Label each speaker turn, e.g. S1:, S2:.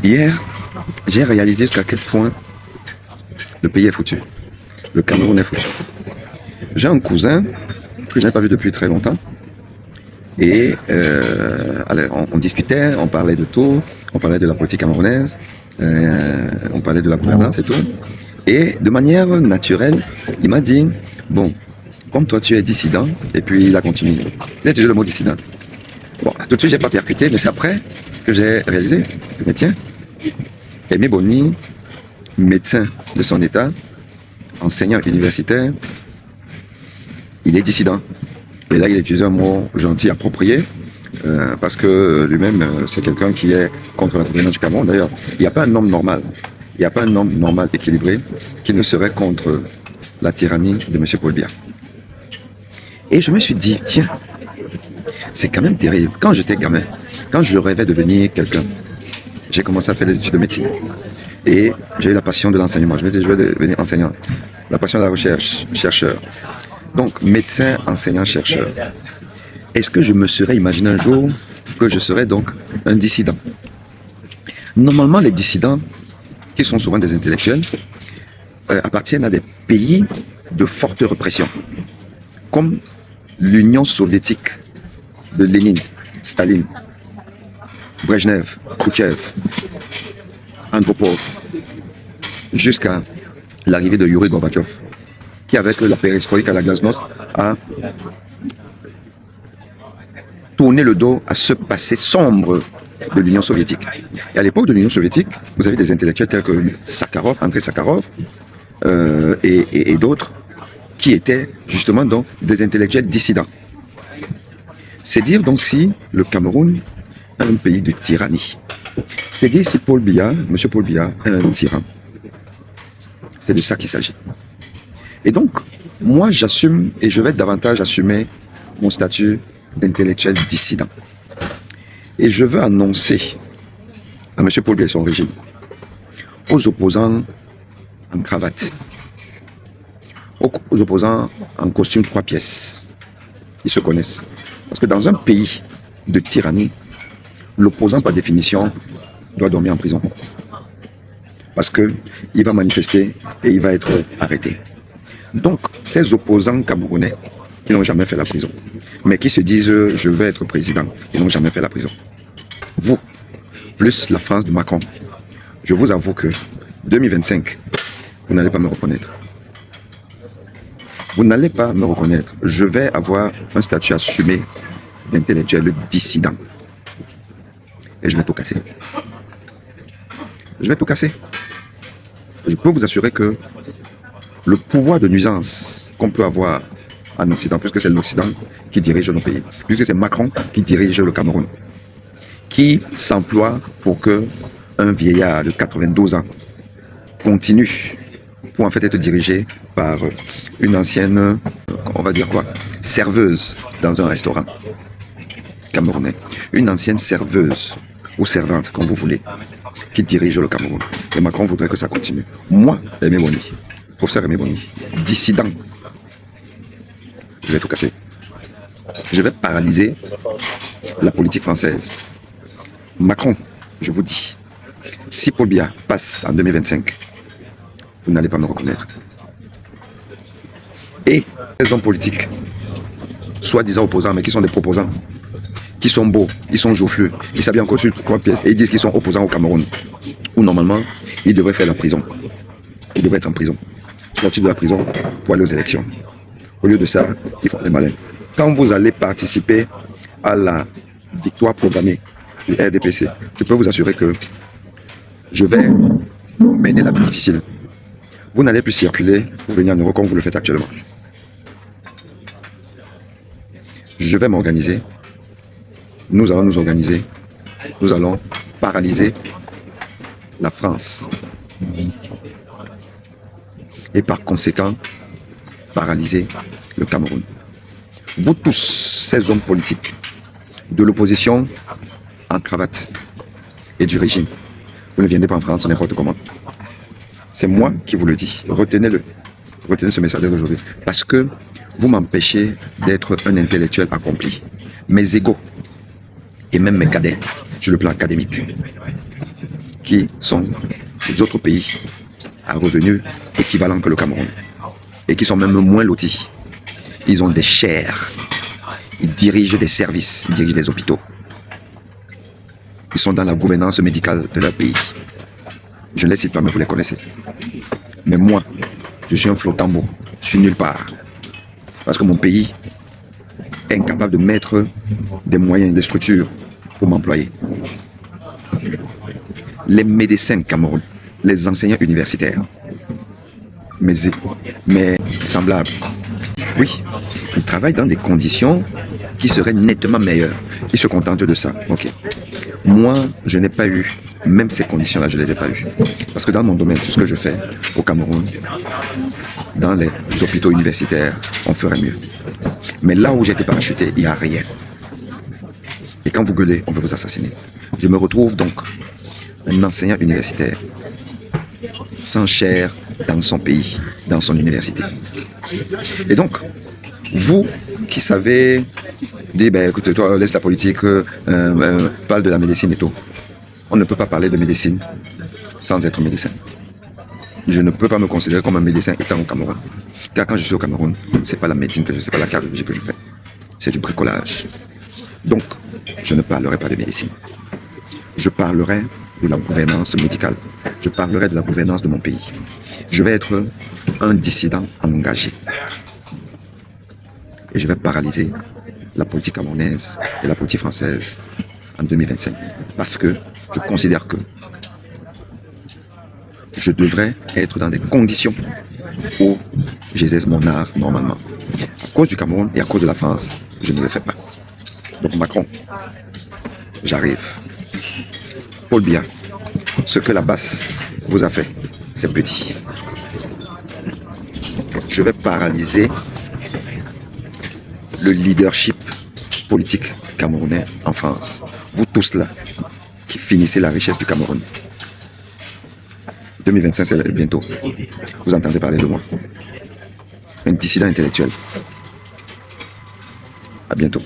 S1: Hier, j'ai réalisé jusqu'à quel point le pays est foutu. Le Cameroun est foutu. J'ai un cousin que je n'ai pas vu depuis très longtemps. Et alors, on discutait, on parlait de tout, on parlait de la politique camerounaise, on parlait de la gouvernance et tout. Et de manière naturelle, il m'a dit, bon, comme toi tu es dissident, et puis il a continué. Il a utilisé le mot dissident. Bon, tout de suite, j'ai pas percuté, mais c'est après que j'ai réalisé que, mais tiens, Aimé Boni, médecin de son état, enseignant universitaire, il est dissident. Et là, il a utilisé un mot gentil, approprié, parce que lui-même, c'est quelqu'un qui est contre la gouvernance du Cameroun. D'ailleurs, il n'y a pas un homme normal, il n'y a pas un homme normal équilibré qui ne serait contre la tyrannie de M. Paul Biya. Et je me suis dit, tiens, c'est quand même terrible. Quand j'étais gamin, quand je rêvais de devenir quelqu'un, j'ai commencé à faire des études de médecine. Et j'ai eu la passion de l'enseignement. Je me suis dit, je vais devenir enseignant. La passion de la recherche, chercheur. Donc, médecin, enseignant, chercheur. Est-ce que je me serais imaginé un jour que je serais donc un dissident? Normalement, les dissidents, qui sont souvent des intellectuels, appartiennent à des pays de forte répression, comme l'Union soviétique de Lénine, Staline, Brejnev, Khrouchtchev, Andropov, jusqu'à l'arrivée de Yuri Gorbatchev, qui avec la perestroïka à la glasnost a tourné le dos à ce passé sombre de l'Union soviétique. Et à l'époque de l'Union soviétique, vous avez des intellectuels tels que Sakharov, Andrei Sakharov et d'autres qui étaient justement donc des intellectuels dissidents. C'est dire donc si le Cameroun est un pays de tyrannie. C'est dire si Paul Biya, M. Paul Biya est un tyran. C'est de ça qu'il s'agit. Et donc, moi j'assume et je vais davantage assumer mon statut d'intellectuel dissident. Et je veux annoncer à M. Paul Biya et son régime, aux opposants en cravate, aux opposants en costume 3 pièces, ils se connaissent. Parce que dans un pays de tyrannie, l'opposant par définition doit dormir en prison. Parce qu'il va manifester et il va être arrêté. Donc, ces opposants camerounais qui n'ont jamais fait la prison, mais qui se disent « je veux être président », ils n'ont jamais fait la prison. Vous, plus la France de Macron, je vous avoue que 2025, vous n'allez pas me reconnaître. Vous n'allez pas me reconnaître. Je vais avoir un statut assumé d'intellectuel dissident. Et je vais tout casser. Je vais tout casser. Je peux vous assurer que le pouvoir de nuisance qu'on peut avoir en Occident, puisque c'est l'Occident qui dirige nos pays, puisque c'est Macron qui dirige le Cameroun, qui s'emploie pour que un vieillard de 92 ans continue pour en fait être dirigé par une ancienne, on va dire quoi, serveuse dans un restaurant camerounais. Une ancienne serveuse ou servante, comme vous voulez, qui dirige le Cameroun. Et Macron voudrait que ça continue. Moi, Aimé Boni, professeur Aimé Boni, dissident, je vais tout casser. Je vais paralyser la politique française. Macron, je vous dis, si Paul Biya passe en 2025, vous n'allez pas me reconnaître. Et les hommes politiques, soi-disant opposants, mais qui sont des proposants, qui sont beaux, ils sont joufflus, ils s'habillent encore sur 3 pièces et ils disent qu'ils sont opposants au Cameroun, où normalement, ils devraient faire la prison. Ils devraient être en prison, sortir de la prison pour aller aux élections. Au lieu de ça, ils font des malins. Quand vous allez participer à la victoire programmée du RDPC, je peux vous assurer que je vais mener la vie difficile. Vous n'allez plus circuler pour venir en Europe comme vous le faites actuellement. Je vais m'organiser. Nous allons nous organiser. Nous allons paralyser la France. Et par conséquent, paralyser le Cameroun. Vous tous, ces hommes politiques de l'opposition en cravate et du régime, vous ne viendrez pas en France n'importe comment. C'est moi qui vous le dis. Retenez-le. Retenez ce message d'aujourd'hui. Parce que vous m'empêchez d'être un intellectuel accompli. Mes égaux et même mes cadets sur le plan académique qui sont des autres pays à revenus équivalents que le Cameroun et qui sont même moins lotis. Ils ont des chaires, ils dirigent des services, ils dirigent des hôpitaux. Ils sont dans la gouvernance médicale de leur pays. Je ne les cite pas, mais vous les connaissez. Mais moi, je suis un flottambo, je suis nulle part. Parce que mon pays est incapable de mettre des moyens, des structures pour m'employer. Les médecins Cameroun, les enseignants universitaires, mes semblables, oui, ils travaillent dans des conditions qui seraient nettement meilleures. Ils se contentent de ça. Ok. Moi, je n'ai pas eu, même ces conditions-là, je ne les ai pas eues. Parce que dans mon domaine, tout ce que je fais au Cameroun, dans les hôpitaux universitaires, on ferait mieux. Mais là où j'ai été parachuté, il n'y a rien. Et quand vous gueulez, on veut vous assassiner. Je me retrouve donc un enseignant universitaire, sans chair dans son pays, dans son université. Et donc, vous qui savez dire, ben, écoute, toi, laisse la politique, parle de la médecine et tout. On ne peut pas parler de médecine sans être médecin. Je ne peux pas me considérer comme un médecin étant au Cameroun. Car quand je suis au Cameroun, c'est pas la médecine que je fais, c'est pas la cardiologie que je fais. C'est du bricolage. Donc, je ne parlerai pas de médecine. Je parlerai de la gouvernance médicale. Je parlerai de la gouvernance de mon pays. Je vais être un dissident engagé. Et je vais paralyser la politique camerounaise et la politique française en 2025. Parce que je considère que je devrais être dans des conditions où j'exerce mon art normalement. À cause du Cameroun et à cause de la France, je ne le fais pas. Donc Macron, j'arrive. Paul Biya, ce que la basse vous a fait, c'est petit. Je vais paralyser le leadership politique camerounais en France. Vous tous là, qui finissez la richesse du Cameroun. 2025, c'est bientôt. Vous entendez parler de moi. Un dissident intellectuel. À bientôt.